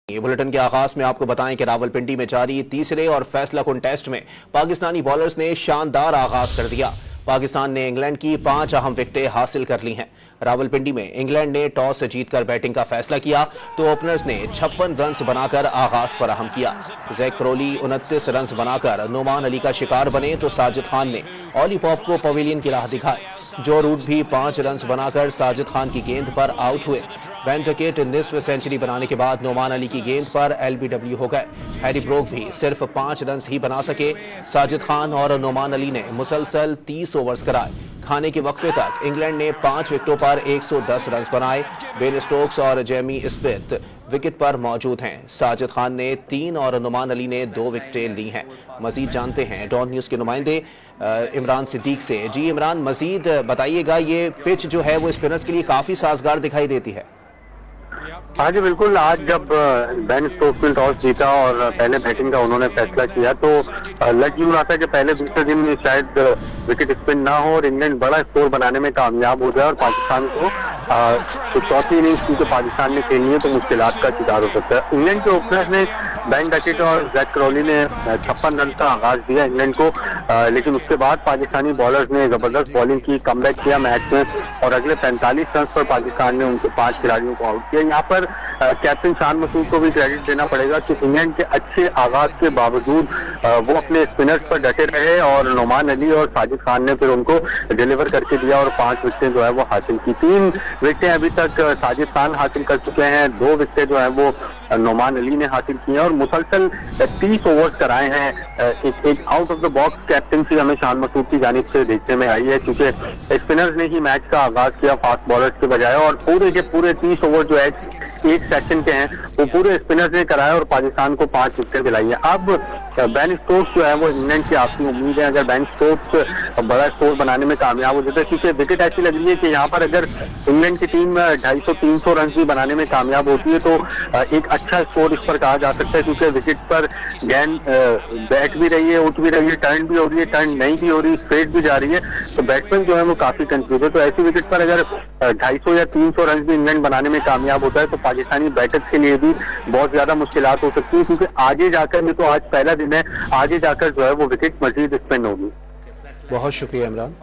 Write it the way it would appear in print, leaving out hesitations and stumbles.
ये बुलेटिन के आगाज में आपको बताएं कि रावलपिंडी में जारी तीसरे और फैसला कुन टेस्ट में पाकिस्तानी बॉलर्स ने शानदार आगाज कर दिया। पाकिस्तान ने इंग्लैंड की 5 अहम विकेटें हासिल कर ली हैं। रावलपिंडी में इंग्लैंड ने टॉस जीतकर बैटिंग का फैसला किया तो ओपनर्स ने 56 रन बनाकर आगाज फराहम किया। जैक क्रोली 29 रन बनाकर नुमान अली का शिकार बने तो साजिद खान ने ऑली पॉप को पवेलियन की राह दिखाई। जो रूट भी 5 रन बनाकर साजिद खान की गेंद पर आउट हुए। बेन टकेट निस्फ सेंचुरी बनाने के बाद नुमान अली की गेंद पर एलबीडब्ल्यू हो गए। हैरी ब्रोक भी सिर्फ 5 रन ही बना सके। साजिद खान और नुमान अली ने मुसलसल 30 ओवर्स कराए। खाने के वक्फे तक इंग्लैंड ने 5 विकेटों पर 110 रन बनाए। बेन स्टोक्स और जेमी स्मिथ विकेट पर मौजूद हैं। साजिद खान ने 3 और नुमान अली ने 2 विकेटें ली हैं। मजीद जानते हैं डॉन न्यूज के नुमाइंदे इमरान सिद्दीक से। जी इमरान, मजीद बताइएगा, ये पिच जो है वो स्पिनर्स के लिए काफी साजगार दिखाई देती है। हाँ जी बिल्कुल। आज जब बेन स्टोक्स ने टॉस जीता और पहले बैटिंग का उन्होंने फैसला किया तो लग यूं रहा था कि पहले दूसरे दिन में शायद विकेट स्पिन ना हो और इंग्लैंड बड़ा स्कोर बनाने में कामयाब हो जाए और पाकिस्तान को तो चौथी इनिंग्स क्योंकि पाकिस्तान ने खेलनी है तो मुश्किलात का शिकार हो सकता है। इंग्लैंड के ओपनर्स ने बेन टकेट और जैक क्रोली ने 56 रन का आगाज दिया इंग्लैंड को, लेकिन उसके बाद पाकिस्तानी बॉलर्स ने जबरदस्त बॉलिंग की, कमबैक किया मैच में और अगले 45 रन पर पाकिस्तान ने उनके 5 खिलाड़ियों को आउट किया। यहाँ पर कैप्टन शान मसूद को भी क्रेडिट देना पड़ेगा कि इंग्लैंड के अच्छे आगाज के बावजूद वो अपने स्पिनर्स पर डटे रहे और नुमान अली और साजिद खान ने फिर उनको डिलीवर करके दिया और 5 विकेटें जो है वो हासिल की। 3 विकेटें अभी तक साजिद खान हासिल कर चुके हैं, 2 विकेटें जो है वो नुमान अली ने हासिल की हैं और मुसलसल 30 ओवर्स कराए हैं। एक out of the box captaincy हमें शान मसूद की जानिब से देखने में आई है क्योंकि स्पिनर्स ने ही मैच का आगाज किया फास्ट बॉलर्स के बजाय और पूरे के पूरे 30 ओवर जो है 1 सेक्शन के हैं वो पूरे स्पिनर्स ने कराया और पाकिस्तान को 5 विकेटें दिलाई है। अब बेन स्टोक्स जो है वो इंग्लैंड की आखिरी उम्मीद है। अगर बेन स्टोक्स बड़ा स्कोर बनाने में कामयाब हो जाता है क्योंकि विकेट ऐसी लग रही है कि यहाँ पर अगर इंग्लैंड की टीम 250-300 रन भी बनाने में कामयाब होती है तो एक अच्छा स्कोर इस पर कहा जा सकता है क्योंकि विकेट पर गेंद बैठ भी रही है, उठ भी रही है, टर्न भी हो रही है, टर्न नहीं भी हो रही, स्ट्रेट भी जा रही है, तो बैट्समैन जो है वो काफी कंफ्यूज है। तो ऐसी विकेट पर अगर 250 या 300 रन भी इंग्लैंड बनाने में कामयाब होता है तो पाकिस्तानी बैटर्स के लिए भी बहुत ज्यादा मुश्किलात हो सकती है क्योंकि आगे जाकर में तो आज पहला दिन है, आगे जाकर जो है वो विकेट मजीद स्पिन होगी। बहुत शुक्रिया इमरान।